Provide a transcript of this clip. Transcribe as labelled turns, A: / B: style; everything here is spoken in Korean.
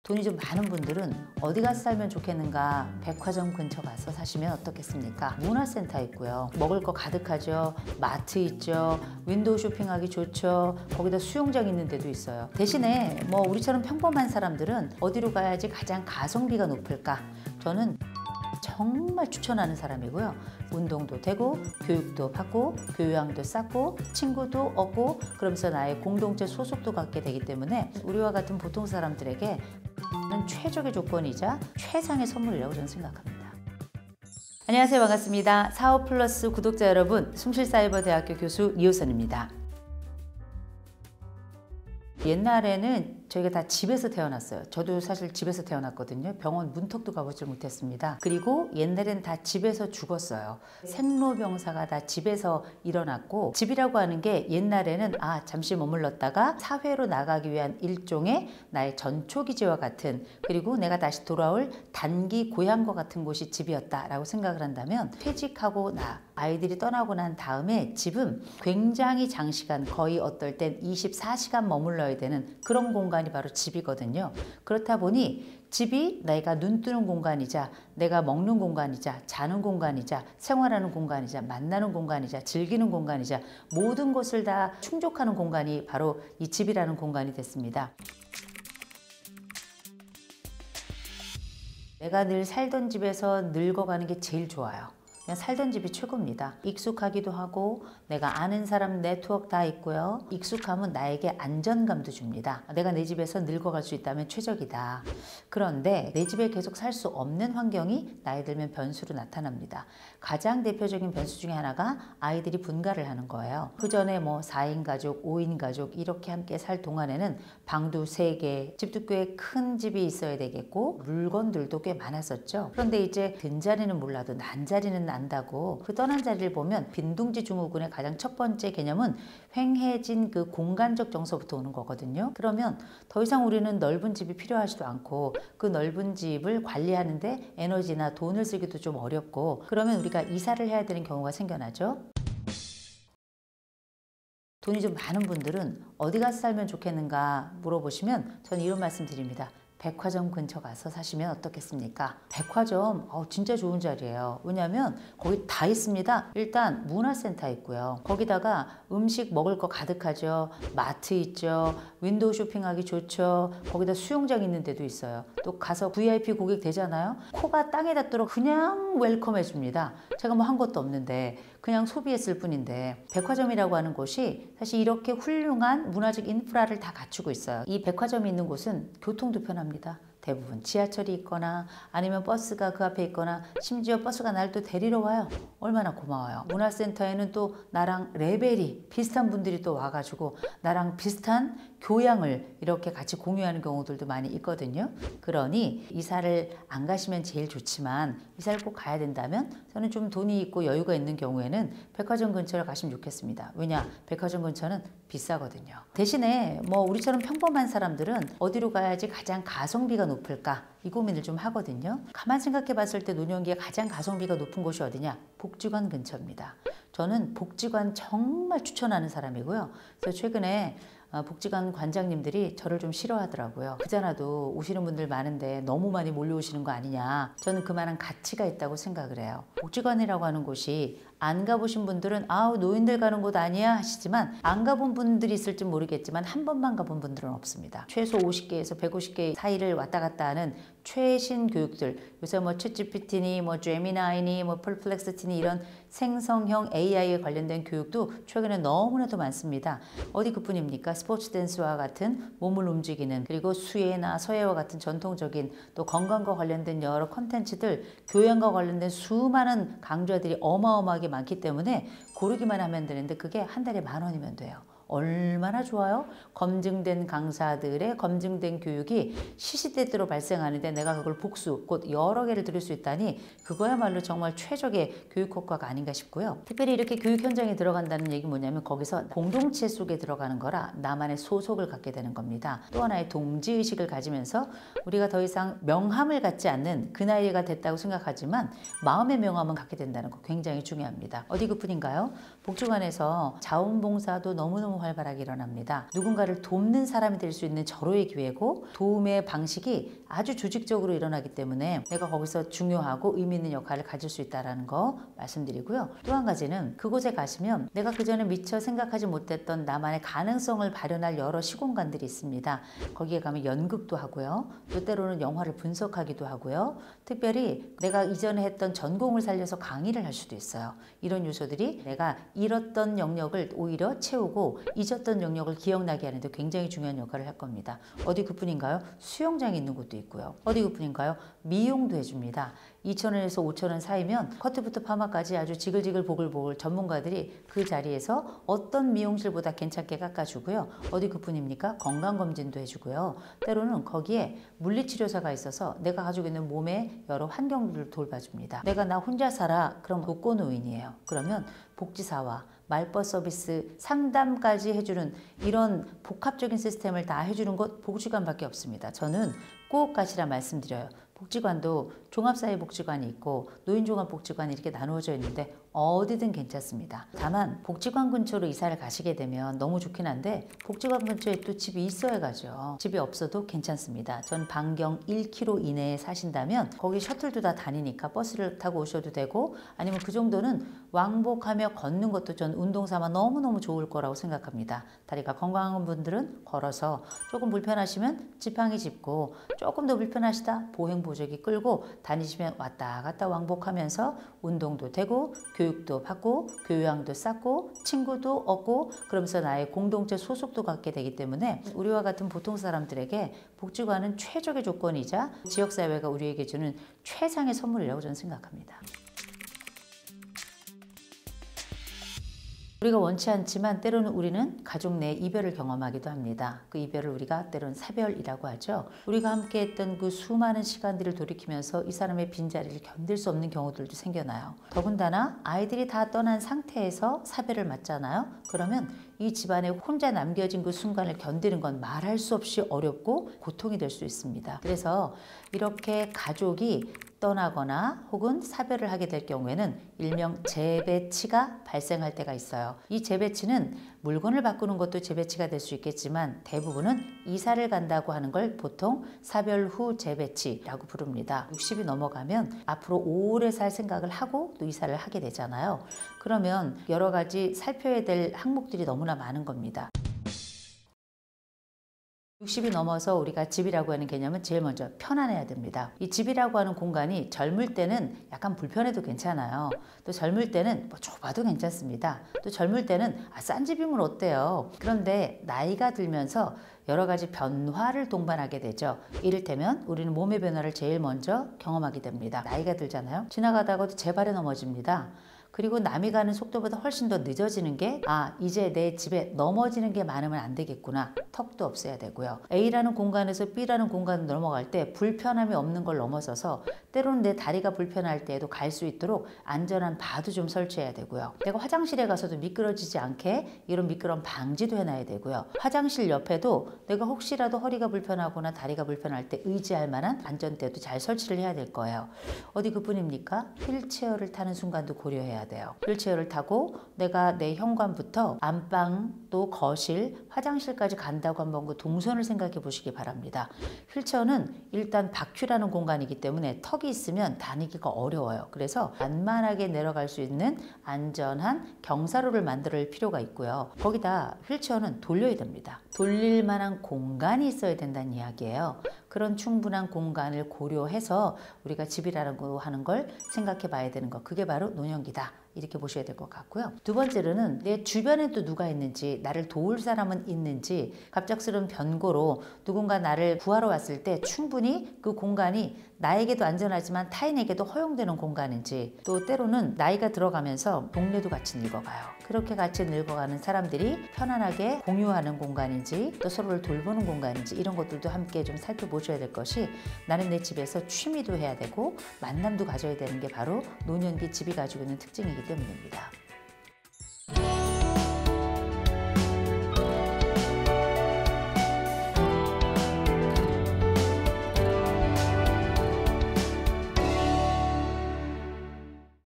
A: 돈이 좀 많은 분들은 어디 가서 살면 좋겠는가, 백화점 근처 가서 사시면 어떻겠습니까? 문화센터 있고요, 먹을 거 가득하죠, 마트 있죠, 윈도우 쇼핑하기 좋죠, 거기다 수영장 있는 데도 있어요. 대신에 우리처럼 평범한 사람들은 어디로 가야지 가장 가성비가 높을까? 저는 정말 추천하는 사람이고요. 운동도 되고 교육도 받고 교양도 쌓고 친구도 얻고 그러면서 나의 공동체 소속도 갖게 되기 때문에 우리와 같은 보통 사람들에게 최적의 조건이자 최상의 선물이라고 저는 생각합니다. 안녕하세요. 반갑습니다. 사업플러스 구독자 여러분, 숭실사이버대학교 교수 이호선입니다. 옛날에는 저희가 다 집에서 태어났어요. 저도 사실 집에서 태어났거든요. 병원 문턱도 가보질 못했습니다. 그리고 옛날에는 다 집에서 죽었어요. 생로병사가 다 집에서 일어났고, 집이라고 하는 게 옛날에는 잠시 머물렀다가 사회로 나가기 위한 일종의 나의 전초기지와 같은, 그리고 내가 다시 돌아올 단기 고향과 같은 곳이 집이었다라고 생각을 한다면, 퇴직하고 아이들이 떠나고 난 다음에 집은 굉장히 장시간, 거의 어떨 땐 24시간 머물러야 되는 그런 공간이 바로 집이거든요. 그렇다 보니 집이 내가 눈 뜨는 공간이자, 내가 먹는 공간이자, 자는 공간이자, 생활하는 공간이자, 만나는 공간이자, 즐기는 공간이자, 모든 것을 다 충족하는 공간이 바로 이 집이라는 공간이 됐습니다. 내가 늘 살던 집에서 늙어가는 게 제일 좋아요. 그냥 살던 집이 최고입니다. 익숙하기도 하고 내가 아는 사람 네트워크 다 있고요. 익숙함은 나에게 안전감도 줍니다. 내가 내 집에서 늙어갈 수 있다면 최적이다. 그런데 내 집에 계속 살 수 없는 환경이 나이 들면 변수로 나타납니다. 가장 대표적인 변수 중에 하나가 아이들이 분가를 하는 거예요. 그 전에 4인 가족, 5인 가족 이렇게 함께 살 동안에는 방도 3개, 집도 꽤 큰 집이 있어야 되겠고 물건들도 꽤 많았었죠. 그런데 이제 든자리는 몰라도 난자리는 안다고, 그 떠난 자리를 보면 빈둥지 증후군의 가장 첫 번째 개념은 휑해진 그 공간적 정서부터 오는 거거든요. 그러면 더 이상 우리는 넓은 집이 필요하지도 않고 그 넓은 집을 관리하는데 에너지나 돈을 쓰기도 좀 어렵고, 그러면 우리가 이사를 해야 되는 경우가 생겨나죠. 돈이 좀 많은 분들은 어디 가서 살면 좋겠는가 물어보시면 저는 이런 말씀 드립니다. 백화점 근처 가서 사시면 어떻겠습니까? 백화점 진짜 좋은 자리예요. 왜냐하면 거기 다 있습니다. 일단 문화센터 있고요. 거기다가 음식 먹을 거 가득하죠. 마트 있죠. 윈도우 쇼핑하기 좋죠. 거기다 수영장 있는 데도 있어요. 또 가서 VIP 고객 되잖아요. 코가 땅에 닿도록 그냥 웰컴 해줍니다. 제가 한 것도 없는데 그냥 소비했을 뿐인데, 백화점이라고 하는 곳이 사실 이렇게 훌륭한 문화적 인프라를 다 갖추고 있어요. 이 백화점이 있는 곳은 교통도 편합니다. 대부분 지하철이 있거나 아니면 버스가 그 앞에 있거나, 심지어 버스가 날 또 데리러 와요. 얼마나 고마워요. 문화센터에는 또 나랑 레벨이 비슷한 분들이 또 와가지고 나랑 비슷한 교양을 이렇게 같이 공유하는 경우들도 많이 있거든요. 그러니 이사를 안 가시면 제일 좋지만, 이사를 꼭 가야 된다면 저는 좀 돈이 있고 여유가 있는 경우에는 백화점 근처를 가시면 좋겠습니다. 왜냐? 백화점 근처는 비싸거든요. 대신에 우리처럼 평범한 사람들은 어디로 가야지 가장 가성비가 높을까? 이 고민을 좀 하거든요. 가만 생각해 봤을 때 노년기에 가장 가성비가 높은 곳이 어디냐? 복지관 근처입니다. 저는 복지관 정말 추천하는 사람이고요. 그래서 최근에 복지관 관장님들이 저를 좀 싫어하더라고요. 그자나도 오시는 분들 많은데 너무 많이 몰려오시는 거 아니냐. 저는 그만한 가치가 있다고 생각을 해요. 복지관이라고 하는 곳이 안 가보신 분들은 노인들 가는 곳 아니야 하시지만, 안 가본 분들이 있을지 모르겠지만 한 번만 가본 분들은 없습니다. 최소 50개에서 150개 사이를 왔다 갔다 하는 최신 교육들, 요새 챗GPT니 제미나이니 퍼플렉스티니 이런 생성형 AI에 관련된 교육도 최근에 너무나도 많습니다. 어디 그뿐입니까? 스포츠 댄스와 같은 몸을 움직이는, 그리고 수예나 서예와 같은 전통적인, 또 건강과 관련된 여러 콘텐츠들, 교양과 관련된 수많은 강좌들이 어마어마하게 많기 때문에 고르기만 하면 되는데, 그게 한 달에 10,000원이면 돼요. 얼마나 좋아요? 검증된 강사들의 검증된 교육이 시시때때로 발생하는데 내가 그걸 복수, 곧 여러 개를 들을 수 있다니, 그거야말로 정말 최적의 교육 효과가 아닌가 싶고요. 특별히 이렇게 교육 현장에 들어간다는 얘기 뭐냐면, 거기서 공동체 속에 들어가는 거라 나만의 소속을 갖게 되는 겁니다. 또 하나의 동지의식을 가지면서 우리가 더 이상 명함을 갖지 않는 그 나이가 됐다고 생각하지만 마음의 명함은 갖게 된다는 거 굉장히 중요합니다. 어디 그뿐인가요? 복지관에서 자원봉사도 너무너무 활발하게 일어납니다. 누군가를 돕는 사람이 될 수 있는 절호의 기회고 도움의 방식이 아주 조직적으로 일어나기 때문에 내가 거기서 중요하고 의미 있는 역할을 가질 수 있다는 거 말씀드리고요. 또 한 가지는 그곳에 가시면 내가 그전에 미처 생각하지 못했던 나만의 가능성을 발현할 여러 시공간들이 있습니다. 거기에 가면 연극도 하고요. 또 때로는 영화를 분석하기도 하고요. 특별히 내가 이전에 했던 전공을 살려서 강의를 할 수도 있어요. 이런 요소들이 내가 잃었던 영역을 오히려 채우고 잊었던 영역을 기억나게 하는데 굉장히 중요한 역할을 할 겁니다. 어디 그뿐인가요? 수영장이 있는 곳도 있고요. 어디 그뿐인가요? 미용도 해줍니다. 2,000원에서 5,000원 사이면 커트부터 파마까지 아주 지글지글 보글보글 전문가들이 그 자리에서 어떤 미용실보다 괜찮게 깎아주고요. 어디 그뿐입니까? 건강검진도 해주고요. 때로는 거기에 물리치료사가 있어서 내가 가지고 있는 몸의 여러 환경들을 돌봐줍니다. 내가 나 혼자 살아. 그럼 독거노인이에요. 그러면 복지사와 말벗 서비스 상담까지 해주는 이런 복합적인 시스템을 다 해주는 곳 복지관밖에 없습니다. 저는 꼭 가시라 말씀드려요. 복지관도 종합사회복지관이 있고 노인종합복지관이 이렇게 나누어져 있는데 어디든 괜찮습니다. 다만 복지관 근처로 이사를 가시게 되면 너무 좋긴 한데 복지관 근처에 또 집이 있어야 가죠. 집이 없어도 괜찮습니다. 전 반경 1km 이내에 사신다면 거기 셔틀도 다 다니니까 버스를 타고 오셔도 되고 아니면 그 정도는 왕복하며 걷는 것도 전 운동삼아 너무너무 좋을 거라고 생각합니다. 다리가 건강한 분들은 걸어서 조금 불편하시면 지팡이 짚고 조금 더 불편하시다 보행보조기 끌고 다니시면 왔다 갔다 왕복하면서 운동도 되고 교육도 받고 교양도 쌓고 친구도 얻고 그러면서 나의 공동체 소속도 갖게 되기 때문에 우리와 같은 보통 사람들에게 복지관은 최적의 조건이자 지역사회가 우리에게 주는 최상의 선물이라고 저는 생각합니다. 우리가 원치 않지만 때로는 우리는 가족 내 이별을 경험하기도 합니다. 그 이별을 우리가 때로는 사별이라고 하죠. 우리가 함께 했던 그 수많은 시간들을 돌이키면서 이 사람의 빈자리를 견딜 수 없는 경우들도 생겨나요. 더군다나 아이들이 다 떠난 상태에서 사별을 맞잖아요. 그러면 이 집안에 혼자 남겨진 그 순간을 견디는 건 말할 수 없이 어렵고 고통이 될 수 있습니다. 그래서 이렇게 가족이 떠나거나 혹은 사별을 하게 될 경우에는 일명 재배치가 발생할 때가 있어요. 이 재배치는 물건을 바꾸는 것도 재배치가 될 수 있겠지만 대부분은 이사를 간다고 하는 걸 보통 사별 후 재배치라고 부릅니다. 60이 넘어가면 앞으로 오래 살 생각을 하고 또 이사를 하게 되잖아요. 그러면 여러 가지 살펴야 될 항목들이 너무나 많은 겁니다. 60이 넘어서 우리가 집이라고 하는 개념은 제일 먼저 편안해야 됩니다. 이 집이라고 하는 공간이 젊을 때는 약간 불편해도 괜찮아요. 또 젊을 때는 뭐 좁아도 괜찮습니다. 또 젊을 때는 싼 집이면 어때요? 그런데 나이가 들면서 여러 가지 변화를 동반하게 되죠. 이를테면 우리는 몸의 변화를 제일 먼저 경험하게 됩니다. 나이가 들잖아요. 지나가다가도 제 발에 넘어집니다. 그리고 남이 가는 속도보다 훨씬 더 늦어지는 게 이제 내 집에 넘어지는 게 많으면 안 되겠구나. 턱도 없애야 되고요. A라는 공간에서 B라는 공간을 넘어갈 때 불편함이 없는 걸 넘어서서 때로는 내 다리가 불편할 때에도 갈 수 있도록 안전한 바도 좀 설치해야 되고요. 내가 화장실에 가서도 미끄러지지 않게 이런 미끄럼 방지도 해놔야 되고요. 화장실 옆에도 내가 혹시라도 허리가 불편하거나 다리가 불편할 때 의지할 만한 안전대도 잘 설치를 해야 될 거예요. 어디 그뿐입니까? 휠체어를 타는 순간도 고려해야 돼요. 휠체어를 타고 내가 내 현관부터 안방 또 거실, 화장실까지 간다고 한번 그 동선을 생각해 보시기 바랍니다. 휠체어는 일단 바퀴라는 공간이기 때문에 턱이 있으면 다니기가 어려워요. 그래서 만만하게 내려갈 수 있는 안전한 경사로를 만들 필요가 있고요. 거기다 휠체어는 돌려야 됩니다. 돌릴 만한 공간이 있어야 된다는 이야기예요. 그런 충분한 공간을 고려해서 우리가 집이라고 하는 걸 생각해 봐야 되는 것. 그게 바로 노년기다. 이렇게 보셔야 될 것 같고요. 두 번째로는 내 주변에 또 누가 있는지, 나를 도울 사람은 있는지, 갑작스러운 변고로 누군가 나를 구하러 왔을 때 충분히 그 공간이 나에게도 안전하지만 타인에게도 허용되는 공간인지, 또 때로는 나이가 들어가면서 동네도 같이 늙어가요. 그렇게 같이 늙어가는 사람들이 편안하게 공유하는 공간인지, 또 서로를 돌보는 공간인지, 이런 것들도 함께 좀 살펴보셔야 될 것이, 나는 내 집에서 취미도 해야 되고 만남도 가져야 되는 게 바로 노년기 집이 가지고 있는 특징이기 때문입니다.